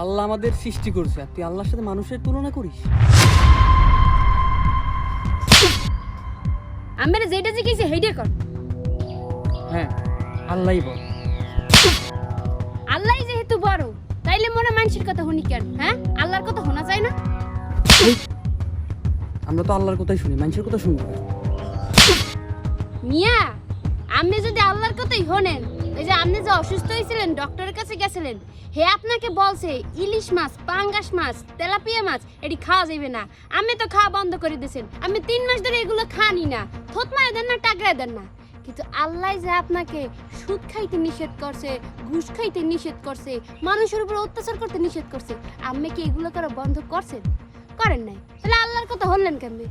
আল্লাহ আমাদের সৃষ্টি করছে, আর তুই আল্লাহর সাথে মানুষের তুলনা করিস? আমরা যেটা শিখেছি হেইডা কর। হ্যাঁ, আল্লাহই বল। আল্লাহই যেহেতু বড়, তাইলে মনে মানুষের কথা শুনি কেন? হ্যাঁ, আল্লাহর কথা শোনা যায় না? আমরা তো আল্লাহর কথাই শুনি, মানুষের কথা শুনবো না। মিয়া, আপনি যদি আল্লাহর কথাই শোনেন, এই যে আপনি যে অসুস্থ হয়েছিলেন, ডক্টরের কাছে গেছিলেন, হে আপনাকে বলছে ইলিশ মাছ, পাঙ্গাস মাছ, তেলাপিয়া মাছ এটি খাওয়া যাবে না। আপনি তো খাওয়া বন্ধ করে দিয়েছেন। আমি 3 মাস ধরে এগুলো খানি না, থতমায় দেন না, টাকরায় দেন না। কিন্তু আল্লাহ যে আপনাকে সুদ খাইতে নিষেধ করছে, ঘুষ খাইতে নিষেধ করছে, মানুষের উপর অত্যাচার করতে নিষেধ করছে, আপনি কি এগুলো করা বন্ধ করছেন? করেন নাই, তাহলে আল্লাহর কথা হলেন কেমনে?